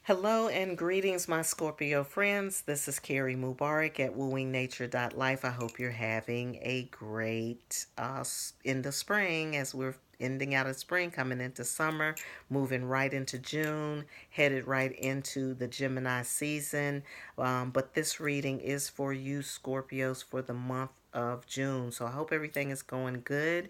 Hello and greetings, my Scorpio friends. This is Kerri Mubarak at wooingnature.life. I hope you're having a great end of spring as we're ending out of spring, coming into summer, moving right into June, headed right into the Gemini season. But this reading is for you, Scorpios, for the month of June. So I hope everything is going good.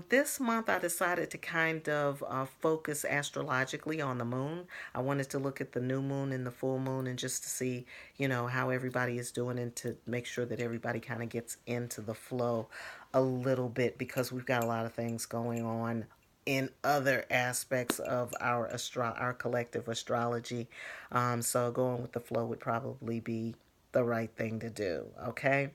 This month I decided to kind of focus astrologically on the moon. I wanted to look at the new moon and the full moon and just to see, how everybody is doing and to make sure that everybody kind of gets into the flow a little bit because we've got a lot of things going on in other aspects of our collective astrology. So going with the flow would probably be the right thing to do. Okay.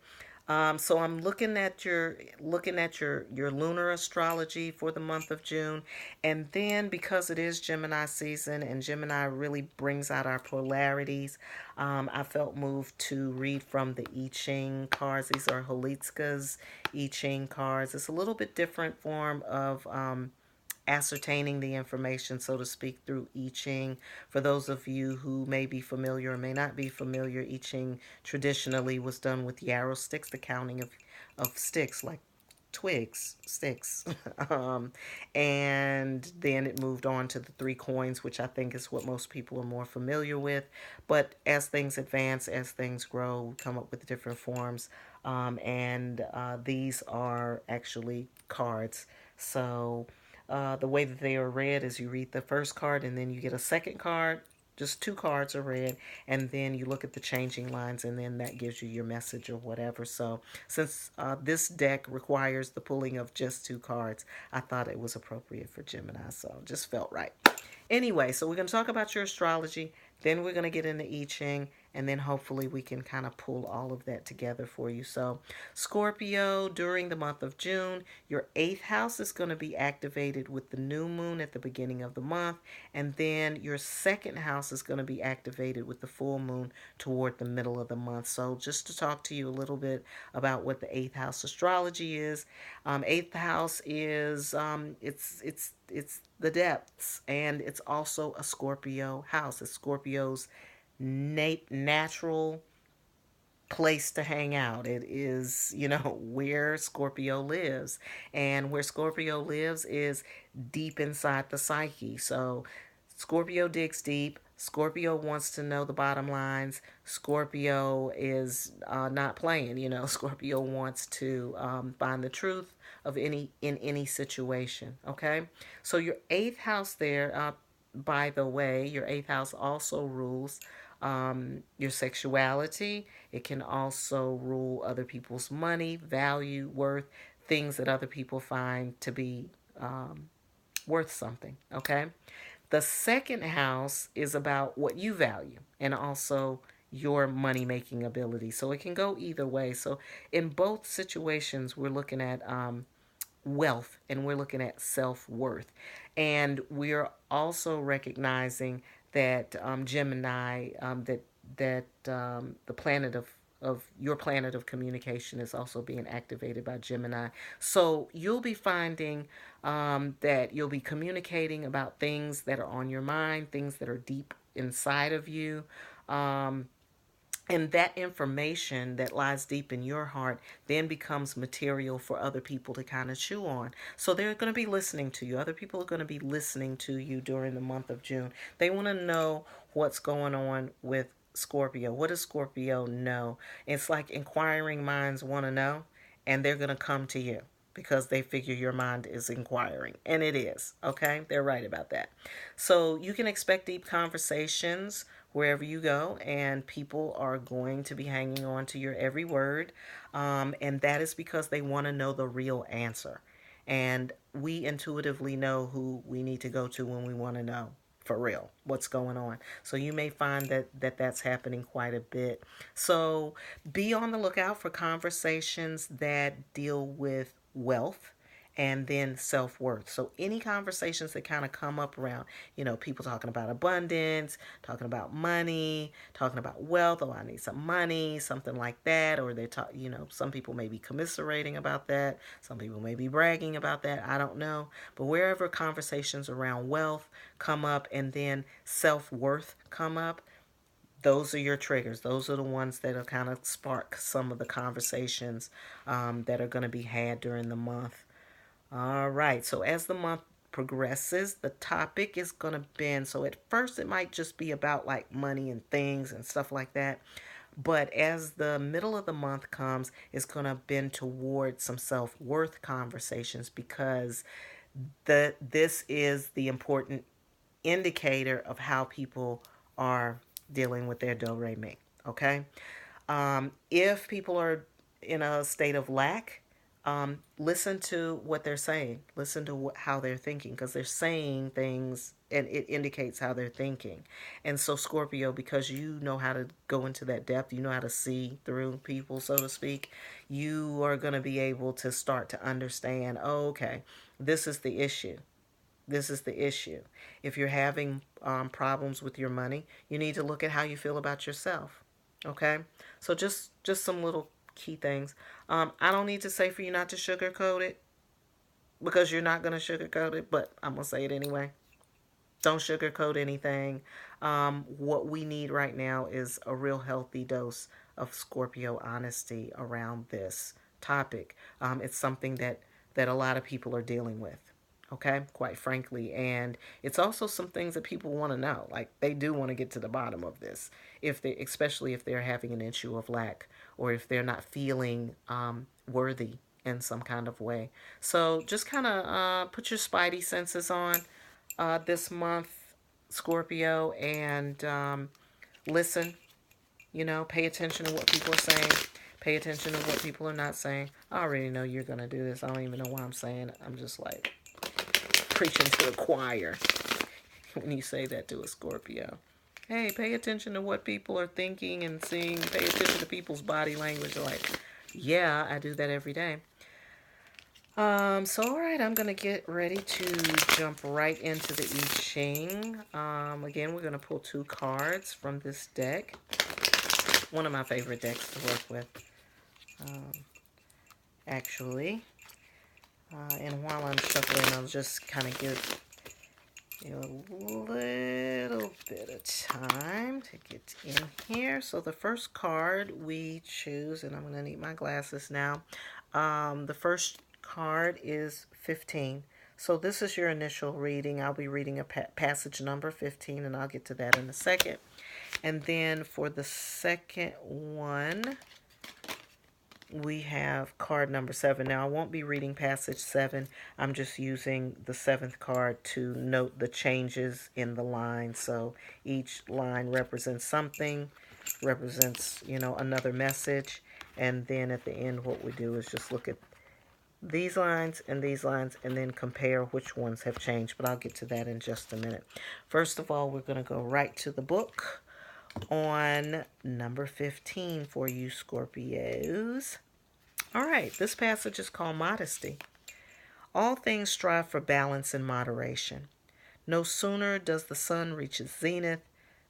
So I'm looking at your lunar astrology for the month of June, and then because it is Gemini season and Gemini really brings out our polarities, I felt moved to read from the I Ching cards. These are Holitska's I Ching cards. It's a little bit different form of ascertaining the information, so to speak, through I Ching. For those of you who may be familiar or may not be familiar, I Ching traditionally was done with yarrow sticks, the counting of sticks, like twigs, sticks. And then it moved on to the three coins, which I think is what most people are more familiar with. But as things advance, as things grow, we come up with different forms. And these are actually cards. So the way that they are read is you read the first card and then you get a second card. Just two cards are read, and then you look at the changing lines, and then that gives you your message or whatever. So, since this deck requires the pulling of just two cards, I thought it was appropriate for Gemini. So, just felt right. Anyway, so we're going to talk about your astrology, then we're going to get into I Ching, and then hopefully we can kind of pull all of that together for you. So, Scorpio, during the month of June, your eighth house is going to be activated with the new moon at the beginning of the month, and then your second house is going to be activated with the full moon toward the middle of the month. So, just to talk to you a little bit about what the eighth house astrology is, eighth house is it's the depths, and it's also a Scorpio house. It's Scorpio's natural place to hang out. It is, where Scorpio lives. And where Scorpio lives is deep inside the psyche. So Scorpio digs deep. Scorpio wants to know the bottom lines. Scorpio is not playing. Scorpio wants to find the truth of any situation. Okay, so your eighth house there. By the way, your eighth house also rules your sexuality. It can also rule other people's money, value, worth, things that other people find to be worth something. Okay. The second house is about what you value and also your money making ability. So it can go either way. So in both situations, we're looking at wealth and we're looking at self-worth, and we're also recognizing that Gemini, that the planet of your planet of communication is also being activated by Gemini. So you'll be finding that you'll be communicating about things that are on your mind, things that are deep inside of you. And that information that lies deep in your heart then becomes material for other people to kind of chew on. So they're going to be listening to you. Other people are going to be listening to you during the month of June. They want to know what's going on with Scorpio. What does Scorpio know? It's like inquiring minds want to know, and they're going to come to you because they figure your mind is inquiring. And it is. Okay? They're right about that. So you can expect deep conversations wherever you go, and people are going to be hanging on to your every word. And that is because they want to know the real answer. And we intuitively know who we need to go to when we want to know for real what's going on. So you may find that's happening quite a bit. So be on the lookout for conversations that deal with wealth and then self-worth. So any conversations that kind of come up around, people talking about abundance, talking about money, talking about wealth, oh, I need some money, something like that, or they talk, some people may be commiserating about that, some people may be bragging about that, I don't know. But wherever conversations around wealth come up and then self-worth come up, those are your triggers. Those are the ones that will kind of spark some of the conversations that are going to be had during the month. All right. So as the month progresses, the topic is going to bend. So at first, it might just be about like money and things and stuff like that. But as the middle of the month comes, it's going to bend towards some self worth conversations because this is the important indicator of how people are dealing with their do re mi. Okay. If people are in a state of lack, listen to what they're saying. Listen to how they're thinking, because they're saying things and it indicates how they're thinking. And so, Scorpio, because you know how to go into that depth, you know how to see through people, so to speak, you are going to be able to start to understand, oh, okay, this is the issue. This is the issue. If you're having problems with your money, you need to look at how you feel about yourself. Okay, so just some little key things. I don't need to say for you not to sugarcoat it because you're not gonna sugarcoat it, but I'm gonna say it anyway. Don't sugarcoat anything. What we need right now is a real healthy dose of Scorpio honesty around this topic. It's something that a lot of people are dealing with. Okay, quite frankly, and it's also some things that people want to know. Like they do want to get to the bottom of this, if they, especially if they're having an issue of lack or if they're not feeling worthy in some kind of way. So just kind of put your spidey senses on this month, Scorpio, and listen. Pay attention to what people are saying. Pay attention to what people are not saying. I already know you're going to do this. I don't even know why I'm saying it. I'm just like preaching to the choir when you say that to a Scorpio. Hey, pay attention to what people are thinking and seeing. Pay attention to people's body language. Like, yeah, I do that every day. So all right, I'm gonna get ready to jump right into the I Ching. Again, we're gonna pull two cards from this deck. One of my favorite decks to work with, um, actually. And while I'm shuffling, I'll just kind of give you a little bit of time to get in here. So the first card we choose, and I'm gonna need my glasses now. The first card is 15. So this is your initial reading. I'll be reading a passage number 15, and I'll get to that in a second. And then for the second one, we have card number 7. Now, I won't be reading passage 7. I'm just using the 7th card to note the changes in the line. So each line represents something, represents, another message. And then at the end, what we do is just look at these lines, and then compare which ones have changed. But I'll get to that in just a minute. First of all, we're going to go right to the book on number 15 for you Scorpios. All right, this passage is called Modesty. All things strive for balance and moderation. No sooner does the sun reach its zenith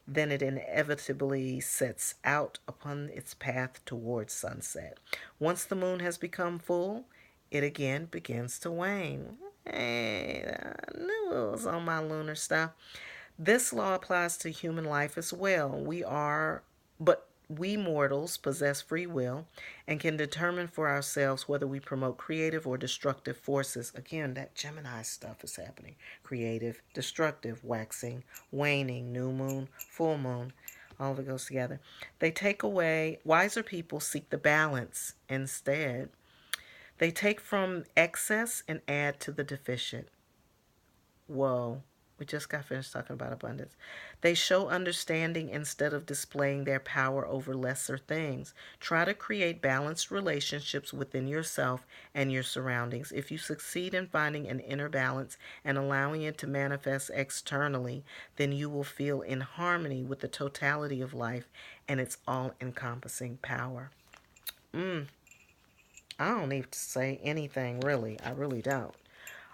than it inevitably sets out upon its path towards sunset. Once the moon has become full, it again begins to wane. Hey, I knew it was on my lunar stuff. This law applies to human life as well. But we mortals possess free will and can determine for ourselves whether we promote creative or destructive forces. Again, that Gemini stuff is happening. Creative, destructive, waxing, waning, new moon, full moon. All of it goes together. They take away, wiser people seek the balance instead. They take from excess and add to the deficient. Whoa. We just got finished talking about abundance. They show understanding instead of displaying their power over lesser things. Try to create balanced relationships within yourself and your surroundings. If you succeed in finding an inner balance and allowing it to manifest externally, then you will feel in harmony with the totality of life and its all-encompassing power. I don't need to say anything really. I really don't.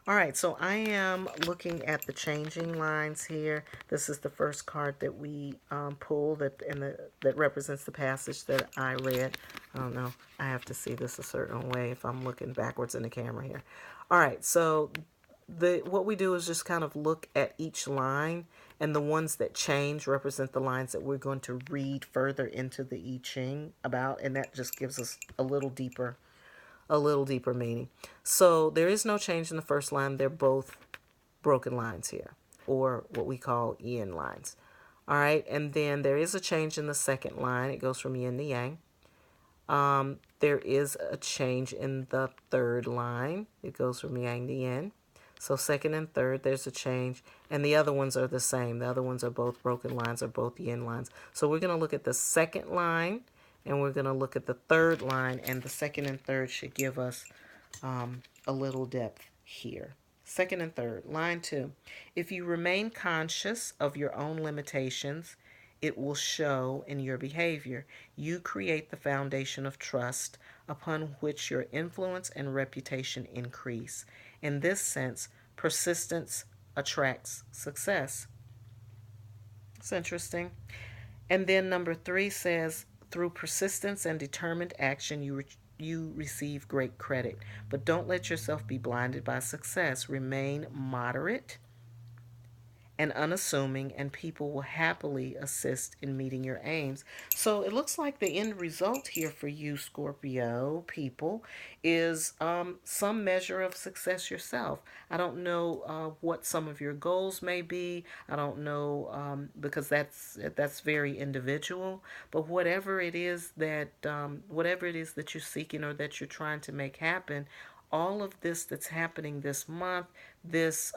All right, so I am looking at the changing lines here. This is the first card that we pulled that represents the passage that I read. I don't know. I have to see this a certain way if I'm looking backwards in the camera here. All right, so what we do is just kind of look at each line, and the ones that change represent the lines that we're going to read further into the I Ching about, and that just gives us a little deeper meaning. So there is no change in the first line. They're both broken lines here, or what we call yin lines. All right, and then there is a change in the second line. It goes from yin to yang. There is a change in the third line. It goes from yang to yin. So second and third, there's a change, and the other ones are the same. The other ones are both broken lines or both yin lines. So we're going to look at the second line, and we're going to look at the third line, and the second and third should give us a little depth here. Second and third, line 2. If you remain conscious of your own limitations, it will show in your behavior. You create the foundation of trust upon which your influence and reputation increase. In this sense, persistence attracts success. It's interesting. And then number 3 says, through persistence and determined action, you receive great credit. But don't let yourself be blinded by success. Remain moderate and unassuming, and people will happily assist in meeting your aims. So it looks like the end result here for you, Scorpio people, is some measure of success yourself. I don't know what some of your goals may be. I don't know because that's very individual. But whatever it is that you're seeking or that you're trying to make happen, all of this that's happening this month, this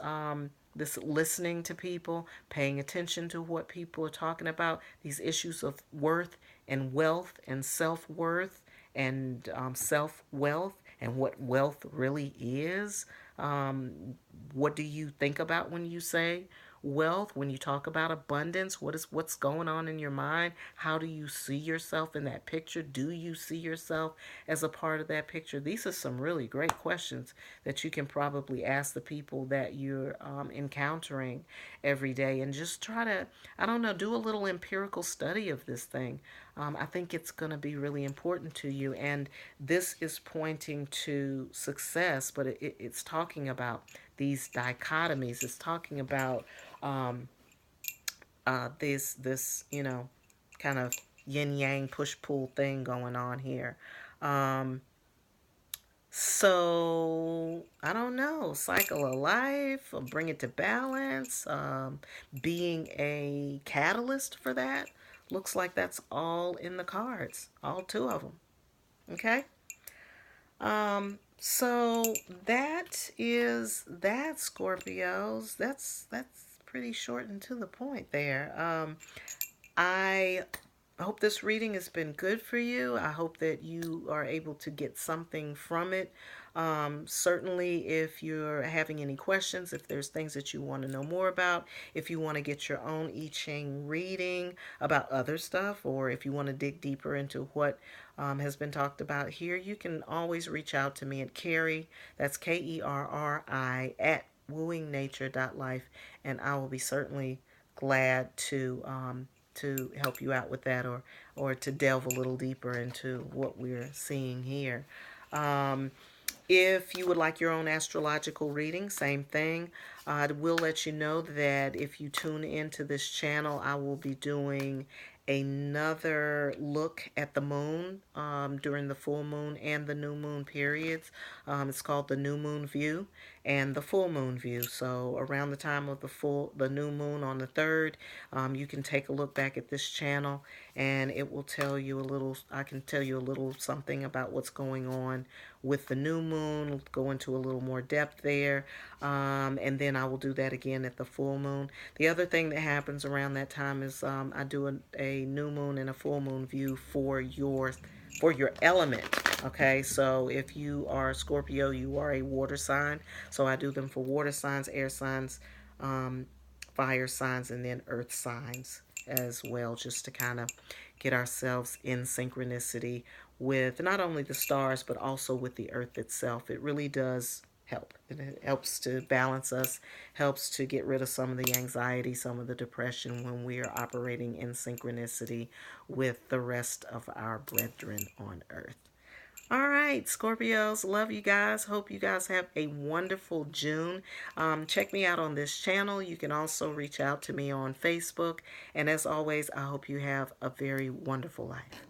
listening to people, paying attention to what people are talking about, these issues of worth and wealth and self-worth and self-wealth and what wealth really is. What do you think about when you say wealth? When you talk about abundance, what's going on in your mind? How do you see yourself in that picture? Do you see yourself as a part of that picture? These are some really great questions that you can probably ask the people that you're encountering every day, and just try to, I don't know, do a little empirical study of this thing. I think it's going to be really important to you, and this is pointing to success, but it's talking about these dichotomies. It's talking about this kind of yin yang push pull thing going on here. So I don't know, cycle of life, or bring it to balance, being a catalyst for that. Looks like that's all in the cards, all 2 of them. Okay. So that is that, Scorpios. That's pretty short and to the point there. I hope this reading has been good for you. I hope that you are able to get something from it. Certainly, if you're having any questions, if there's things that you want to know more about, if you want to get your own I Ching reading about other stuff, or if you want to dig deeper into what has been talked about here, you can always reach out to me at Kerri, that's Kerri, at wooingnature.life, and I will be certainly glad to help you out with that, or to delve a little deeper into what we're seeing here. If you would like your own astrological reading, same thing. I will let you know that if you tune into this channel, I will be doing another look at the moon during the full moon and the new moon periods. It's called the new moon view and the full moon view. So around the time of the new moon on the 3rd, you can take a look back at this channel, and it will tell you a little, I can tell you a little something about what's going on with the new moon, go into a little more depth there, and then I will do that again at the full moon. The other thing that happens around that time is I do a new moon and a full moon view for your element. Okay, so if you are Scorpio, you are a water sign, so I do them for water signs, air signs, fire signs, and then earth signs as well, just to kind of get ourselves in synchronicity with not only the stars, but also with the earth itself. It really does help. It helps to balance us, helps to get rid of some of the anxiety, some of the depression when we are operating in synchronicity with the rest of our brethren on earth. All right, Scorpios, love you guys. Hope you guys have a wonderful June. Check me out on this channel. You can also reach out to me on Facebook. And as always, I hope you have a very wonderful life.